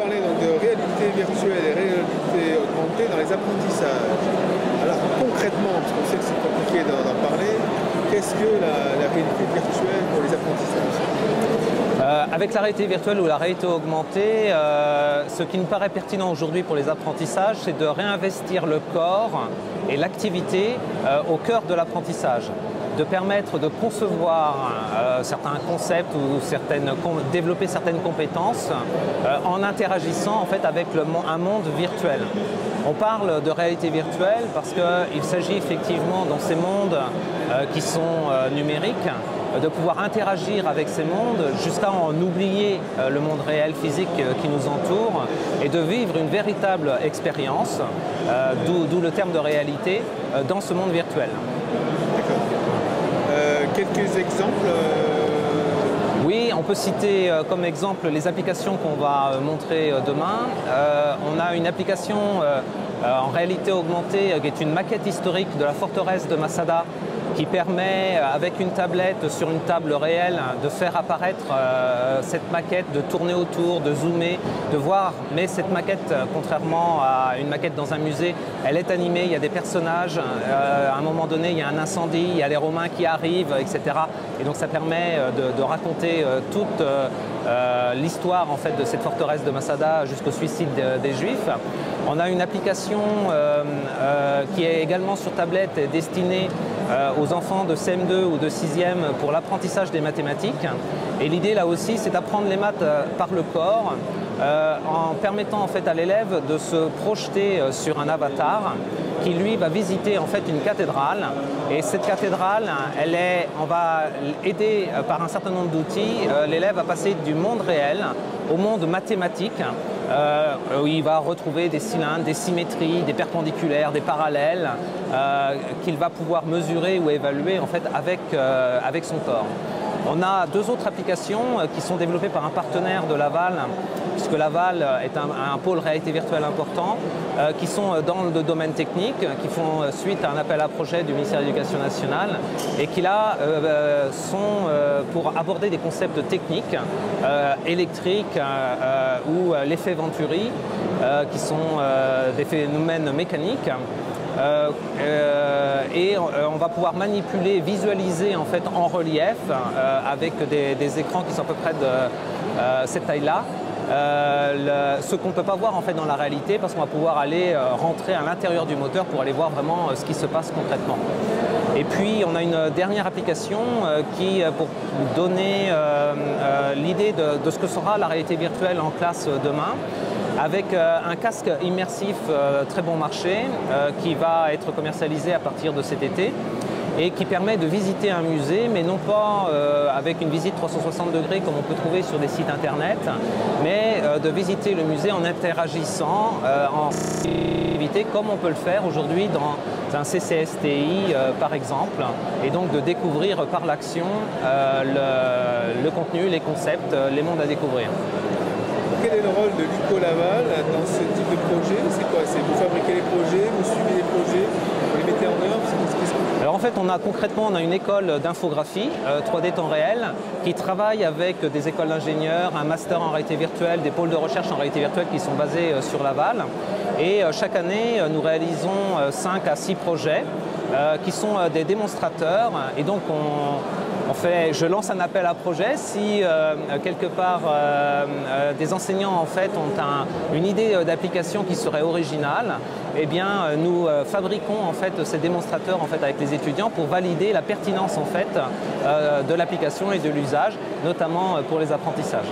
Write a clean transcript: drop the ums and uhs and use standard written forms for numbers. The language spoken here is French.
parler donc, de réalité virtuelle et réalité augmentée dans les apprentissages. Alors concrètement, parce qu'on sait que c'est compliqué d'en parler, qu'est-ce que la réalité virtuelle pour les apprentissages? Avec la réalité virtuelle ou la réalité augmentée, ce qui me paraît pertinent aujourd'hui pour les apprentissages, c'est de réinvestir le corps et l'activité au cœur de l'apprentissage, de permettre de concevoir certains concepts ou développer certaines compétences en interagissant en fait avec un monde virtuel. On parle de réalité virtuelle parce qu'il s'agit effectivement dans ces mondes qui sont numériques de pouvoir interagir avec ces mondes jusqu'à en oublier le monde réel physique qui nous entoure et de vivre une véritable expérience, d'où le terme de réalité, dans ce monde virtuel. Quelques exemples Oui, on peut citer comme exemple les applications qu'on va montrer demain. On a une application en réalité augmentée qui est une maquette historique de la forteresse de Masada qui permet, avec une tablette sur une table réelle, de faire apparaître cette maquette, de tourner autour, de zoomer, de voir. Mais cette maquette, contrairement à une maquette dans un musée, elle est animée, il y a des personnages. À un moment donné, il y a un incendie, il y a les Romains qui arrivent, etc. Et donc ça permet de raconter toute l'histoire en fait, de cette forteresse de Masada jusqu'au suicide des Juifs. On a une application qui est également sur tablette destinée aux enfants de CM2 ou de 6e pour l'apprentissage des mathématiques. Et l'idée là aussi, c'est d'apprendre les maths par le corps en permettant en fait à l'élève de se projeter sur un avatar qui lui va visiter en fait une cathédrale. Et cette cathédrale, on va aider par un certain nombre d'outils l'élève à passer du monde réel au monde mathématique, où il va retrouver des cylindres, des symétries, des perpendiculaires, des parallèles, qu'il va pouvoir mesurer ou évaluer en fait avec son corps. On a deux autres applications qui sont développées par un partenaire de Laval, puisque Laval est un pôle réalité virtuelle important, qui sont dans le domaine technique, qui font suite à un appel à projet du ministère de l'Éducation nationale et qui là sont pour aborder des concepts techniques, électriques ou l'effet Venturi, qui sont des phénomènes mécaniques. Et on va pouvoir manipuler, visualiser en fait en relief avec des écrans qui sont à peu près de cette taille-là. Ce qu'on ne peut pas voir en fait dans la réalité parce qu'on va pouvoir aller rentrer à l'intérieur du moteur pour aller voir vraiment ce qui se passe concrètement. Et puis on a une dernière application qui, pour donner l'idée de ce que sera la réalité virtuelle en classe demain, avec un casque immersif très bon marché qui va être commercialisé à partir de cet été et qui permet de visiter un musée, mais non pas avec une visite 360 degrés comme on peut trouver sur des sites internet, mais de visiter le musée en interagissant en activité comme on peut le faire aujourd'hui dans un CCSTI par exemple, et donc de découvrir par l'action le contenu, les concepts, les mondes à découvrir. Quel est le rôle de l'UCO Laval dans ce type de projet? C'est quoi? C'est vous fabriquez les projets, vous suivez les projets, vous les mettez en œuvre? Alors en fait, on a une école d'infographie 3D temps réel qui travaille avec des écoles d'ingénieurs, un master en réalité virtuelle, des pôles de recherche en réalité virtuelle qui sont basés sur Laval. Et chaque année, nous réalisons 5 à 6 projets qui sont des démonstrateurs. Et donc je lance un appel à projet. Si quelque part des enseignants en fait ont une idée d'application qui serait originale, eh bien nous fabriquons en fait ces démonstrateurs en fait avec les étudiants pour valider la pertinence en fait de l'application et de l'usage, notamment pour les apprentissages.